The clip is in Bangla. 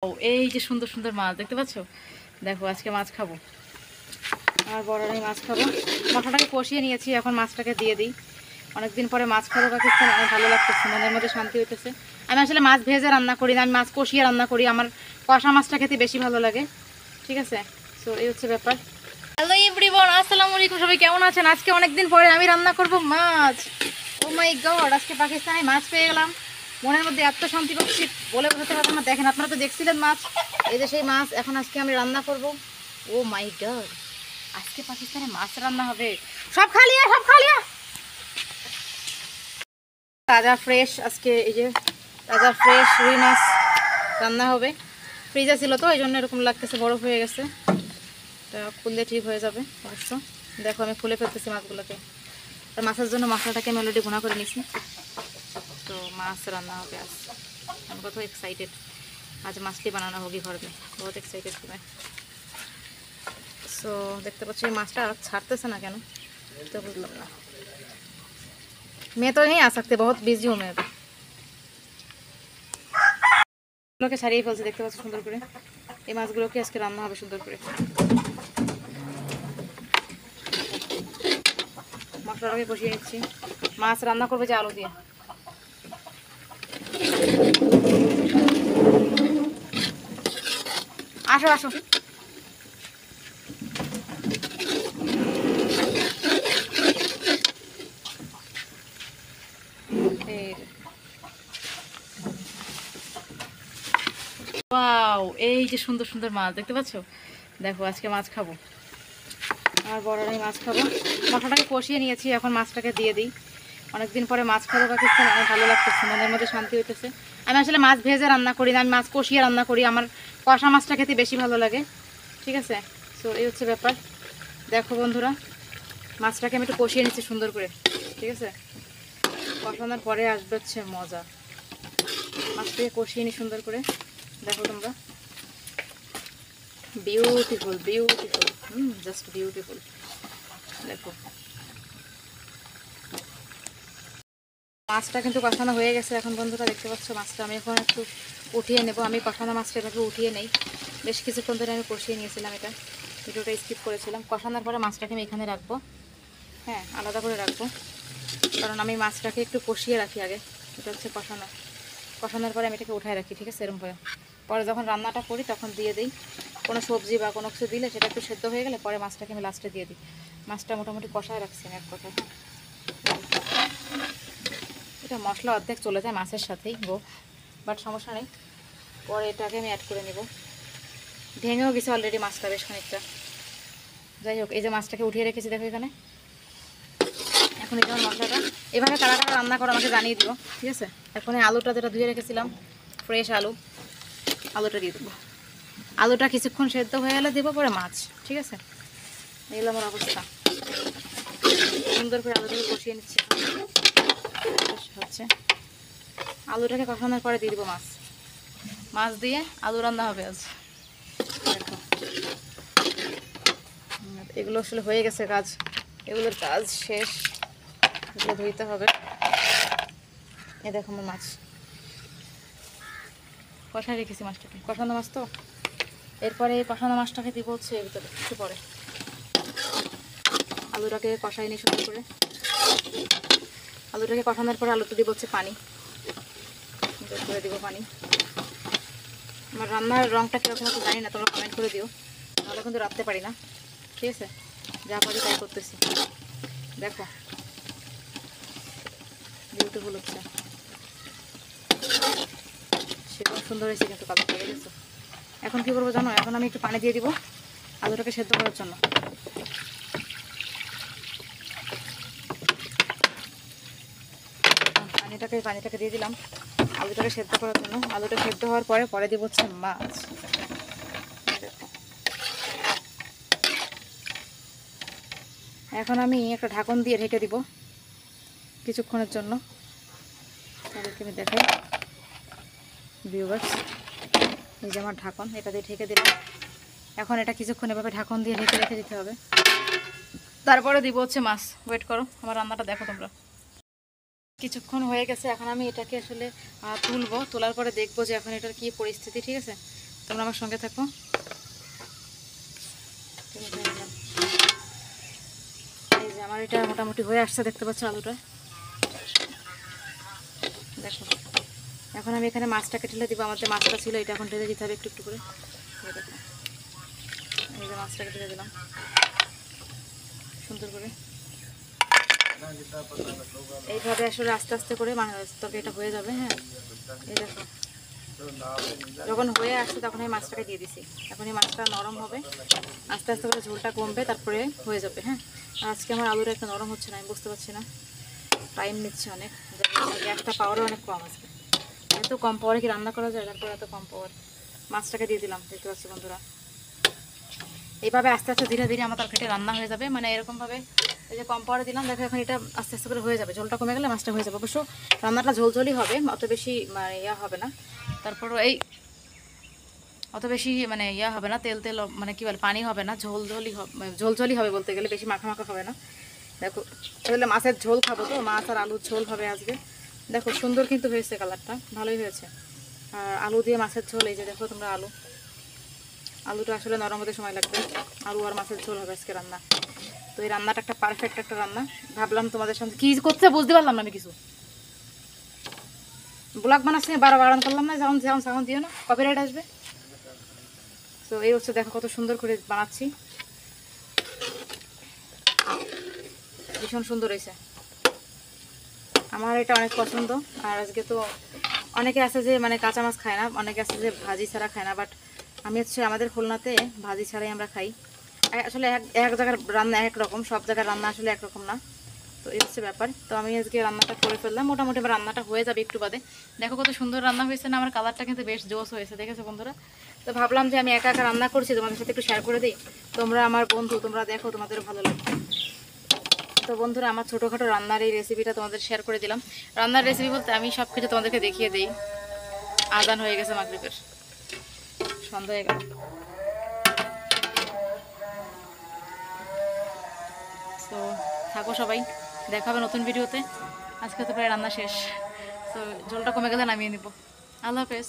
ও এই যে সুন্দর সুন্দর মাছ দেখতে পাচ্ছ। দেখো আজকে মাছ খাবো, আর বড়রাই মাছ খাবো। মশলাটাকে কষিয়ে নিয়েছি, এখন মাছটাকে দিয়ে দিই। অনেকদিন পরে মাছ খাবো পাকিস্তান, আমার ভালো লাগতেছে, মনের মধ্যে শান্তি হইতেছে। আমি আসলে মাছ ভেজে রান্না করি না, আমি মাছ কষিয়ে রান্না করি। আমার কষা মাছটা খেতে বেশি ভালো লাগে, ঠিক আছে। সো এই হচ্ছে ব্যাপার। হ্যালো এভরিওয়ান, আসসালামু আলাইকুম। সবাই কেমন আছেন? আজকে অনেকদিন পরে আমি রান্না করব মাছ। ও মাই গড, আজকে পাকিস্তানে মাছ পেয়ে গেলাম। মনের মধ্যে এত শান্তি পাচ্ছি, বলে বোঝাতে পারবো না। দেখেন, আপনারা তো দেখছিলেন মাছ, এই যে সেই মাছ। এখন আজকে আমি রান্না করব। ও মাই গড, আজকে পাকিস্তানে মাছ রান্না হবে। সব খালিয়া, সব খালিয়া। তাজা ফ্রেশ, আজকে এই যে তাজা ফ্রেশ রুই মাছ রান্না হবে। ফ্রিজে ছিল তো, এই জন্য এরকম লাগতেছে, বরফ হয়ে গেছে। এটা খুললে ঠিক হয়ে যাবে অবশ্য। দেখো আমি খুলে ফেলতেছি মাছগুলোকে। আর মাছের জন্য মশলাটাকে মেলোডি গুঁড়া করে নিছি। তো মাছ রান্না হবে আজ। আমি কত এক্সাইটেড, আজ মাছলি বানানো হোগি ঘর में, बहुत एक्साइटेड हूँ मैं। সো দেখতে পাচ্ছি এই মাছটা ছাড়তেছে না কেন, তো বুঝলাম না। मैं तो नहीं आ सकते, बहुत बिजी हूँ मैं। এগুলোকে ছাড়িয়ে ফেলছি, দেখতে পাচ্ছি সুন্দর করে। এই মাছগুলোকে আজকে রান্না হবে সুন্দর করে। মশলাটাকে কষিয়ে নিচ্ছি। মাছ রান্না করবে যে আলু দিয়ে। আসো আসো। ওয়াও, এই যে সুন্দর সুন্দর মাছ দেখতে পাচ্ছ। দেখো আজকে মাছ খাবো, আর বড়রাই মাছ খাবো। মশলাটাকে কষিয়ে নিয়েছি, এখন মাছটাকে দিয়ে দিই। অনেকদিন পরে মাছ খাবো পাকিস্তান, আমার ভালো লাগতেছে, মনের মধ্যে শান্তি হইতেছে। আমি আসলে মাছ ভেজে রান্না করি না, আমি মাছ কষিয়ে রান্না করি। আমার কষা মাছটা খেতে বেশি ভালো লাগে, ঠিক আছে। সো এই হচ্ছে ব্যাপার। দেখো বন্ধুরা, মাছটাকে আমি একটু কষিয়ে নিচ্ছি সুন্দর করে, ঠিক আছে। কষানোর পরে আসবে হচ্ছে মজা। মাছটাকে কষিয়ে নিই সুন্দর করে। দেখো তোমরা, বিউটিফুল বিউটিফুল, জাস্ট বিউটিফুল। দেখো মাছটা কিন্তু কষানো হয়ে গেছে। এখন বন্ধুরা দেখতে পাচ্ছ, মাছটা আমি এখন একটু উঠিয়ে নেব। আমি কষানো মাছটা এভাবে উঠিয়ে নেই। বেশ কিছুক্ষণ ধরে আমি কষিয়ে নিয়েছিলাম, এটা ভিডিওটা স্কিপ করেছিলাম। কষানোর পরে মাছটাকে আমি এখানে রাখবো, হ্যাঁ আলাদা করে রাখবো, কারণ আমি মাছটাকে একটু কষিয়ে রাখি আগে। এটা হচ্ছে কষানো। কষানোর পরে আমি এটাকে উঠায় রাখি, ঠিক আছে। এরকম পরে যখন রান্নাটা করি তখন দিয়ে দিই। কোনো সবজি বা কোনো কিছু দিলে সেটা একটু সেদ্ধ হয়ে গেলে পরে মাছটাকে আমি লাস্টে দিয়ে দিই। মাছটা মোটামুটি কষায় রাখছি আমি এক কথা। এটা মশলা অর্ধেক চলে যায় মাছের সাথেই গো, বাট সমস্যা নেই। পরে এটাকে আমি অ্যাড করে নেব। ভেঙেও গেছে অলরেডি মাছটা বেশ খানিকটা। যাই হোক, এই যে মাছটাকে উঠিয়ে রেখেছি দেখো এখানে। এখন এই যেমন মশলাটা এভাবে কারা কারা রান্না করো আমাকে জানিয়ে দিও, ঠিক আছে। এখন এই আলুটা যেটা ধুয়ে রেখেছিলাম, ফ্রেশ আলু, আলুটা দিয়ে দেবো। আলুটা কিছুক্ষণ সেদ্ধ হয়ে গেলে দেবো পরে মাছ, ঠিক আছে। এই হলো আমার অবস্থা। সুন্দর করে আলুটাকে কষিয়ে নিচ্ছি হচ্ছে। আলুটাকে কষানোর পরে দিয়ে দেবো মাছ। মাছ দিয়ে আলু রান্না হবে আজ। দেখো এগুলো আসলে হয়ে গেছে কাজ, এগুলোর কাজ শেষ। এগুলো ধুইতে হবে। এ দেখো আমার মাছ কষায় রেখেছি, মাছটাকে কষানো মাছ তো। এরপরে এই কষানো মাছটাকে দিব হচ্ছে এর ভিতরে একটু পরে। আলুটাকে কষাই নিই সুন্দর করে। আলুটাকে কষানোর পরে আলুটা দিব হচ্ছে পানি, করে দিব পানি। আমার রান্নার রঙটা কীরকম হচ্ছে জানি না, তোমরা কমেন্ট করে দিও, তাহলে কিন্তু রাখতে পারি না, ঠিক আছে। যা পারি তাই করতেছি। দেখো বিউটিফুল হচ্ছে, সেরকম সুন্দর হয়েছে, কিন্তু কালো হয়ে গেছে। এখন কী করবো জানো, এখন আমি একটু পানি দিয়ে দিব আলুটাকে সেদ্ধ করার জন্য। পানিটাকে দিয়ে দিলাম আলুটাকে সেদ্ধ করার জন্য। আলুটা সেদ্ধ হওয়ার পরে পরে দিব হচ্ছে মাছ। এখন আমি একটা ঢাকন দিয়ে ঢেকে দিব কিছুক্ষণের জন্য। তাদেরকে আমি দেখাই ভিউয়ার্স, এই যে আমার ঢাকন, এটা দিয়ে ঢেকে দিলাম। এখন এটা কিছুক্ষণ এভাবে ঢাকন দিয়ে ঢেকে রেখে দিতে হবে, তারপরে দিব হচ্ছে মাছ। ওয়েট করো, আমার রান্নাটা দেখো তোমরা। কিছুক্ষণ হয়ে গেছে, এখন আমি এটাকে আসলে তুলবো। তোলার পরে দেখবো যে এখন এটার কী পরিস্থিতি, ঠিক আছে। তোমরা আমার সঙ্গে থাকো। এই যে আমার এটা মোটামুটি হয়ে আসছে, দেখতে পাচ্ছ আলুটা। দেখো এখন আমি এখানে মাছটাকে ঢেলে দিব। আমাদের মাছটা ছিল, এটা এখন ঢেলে দিতে হবে একটু একটু করে। দেখো এই যে মাছটাকে ঢেলে দিলাম সুন্দর করে। এইভাবে আসলে আস্তে আস্তে করে তরকারিটা হয়ে যাবে। হ্যাঁ এই দেখো যখন হয়ে আসছে তখন এই মাছটাকে দিয়ে দিছি। এখন এই মাছটা নরম হবে, আস্তে আস্তে করে ঝোলটা কমবে, তারপরে হয়ে যাবে। হ্যাঁ আজকে আমার আলুটা একটু নরম হচ্ছে না, আমি বুঝতে পারছি না, টাইম নিচ্ছে অনেক। গ্যাসটা পাওয়ারও অনেক কম আজকে। এত কম পাওয়ারে কি রান্না করা যায়? তারপরে এত কম পাওয়ার। মাছটাকে দিয়ে দিলাম, দেখতে পাচ্ছি বন্ধুরা। এইভাবে আস্তে আস্তে ধীরে ধীরে আমার তরকারিটা রান্না হয়ে যাবে। মানে এরকমভাবে এই যে কম পাওয়ারে দিলাম, দেখো এখন এটা আস্তে আস্তে করে হয়ে যাবে। ঝোলটা কমে গেলে মাছটা হয়ে যাবে। অবশ্য রান্নাটা ঝোলঝোলই হবে, অত বেশি মানে ইয়া হবে না। তারপরও এই অত বেশি মানে ইয়া হবে না, তেল তেল মানে কী বলে পানি হবে না, ঝোলঝোলই হবে, ঝোলঝোলই হবে বলতে গেলে, বেশি মাখা মাখা হবে না। দেখো তাহলে মাছের ঝোল খাবো তো, মাছ আর আলুর ঝোল হবে আজকে। দেখো সুন্দর কিন্তু হয়েছে, কালারটা ভালোই হয়েছে। আর আলু দিয়ে মাছের ঝোল, এই যে দেখো তোমরা আলুটা আসলে নরম হতে সময় লাগবে। আলু আর মাছের ঝোল হবে আজকে রান্না। তো এই রান্নাটা একটা পারফেক্ট একটা রান্না। ভাবলাম তোমাদের সঙ্গে কী করতে বুঝতে পারলাম না আমি কিছু। ব্লগ বানাচ্ছি বারণ করলাম না, সাউন্ড দিও না, কপিরাইট আসবে। তো এই হচ্ছে দেখো কত সুন্দর করে বানাচ্ছি, ভীষণ সুন্দর হয়েছে। আমার এটা অনেক পছন্দ। আর আজকে তো অনেকে আছে যে মানে কাঁচা মাছ খায় না, অনেকে আছে যে ভাজি ছাড়া খায় না, বাট আমি হচ্ছে আমাদের খুলনাতে ভাজি ছাড়াই আমরা খাই। আসলে এক জায়গার রান্না এক রকম, সব জায়গার রান্না আসলে একরকম না। তো এই হচ্ছে ব্যাপার। তো আমি আজকে রান্নাটা করে ফেললাম, মোটামুটি আমার রান্নাটা হয়ে যাবে একটু বাদে। দেখো কত সুন্দর রান্না হয়েছে না, আমার কালারটা কিন্তু বেশ জোস হয়েছে, দেখেছো বন্ধুরা। তো ভাবলাম যে আমি একা একা রান্না করছি, তোমাদের সাথে একটু শেয়ার করে দিই। তোমরা আমার বন্ধু, তোমরা দেখো, তোমাদের ভালো লাগবে। তো বন্ধুরা আমার ছোটোখাটো রান্নার এই রেসিপিটা তোমাদের শেয়ার করে দিলাম। রান্নার রেসিপি বলতে আমি সব কিছু তোমাদেরকে দেখিয়ে দিই। আজান হয়ে গেছে মাগরিবের, সন্ধ্যা হয়ে গেল। তো থাকো সবাই, দেখা হবে নতুন ভিডিওতে। আজকে তো প্রায় রান্না শেষ, তো ঝোলটা কমে গেলে নামিয়ে নিব। আল্লাহ হাফেজ।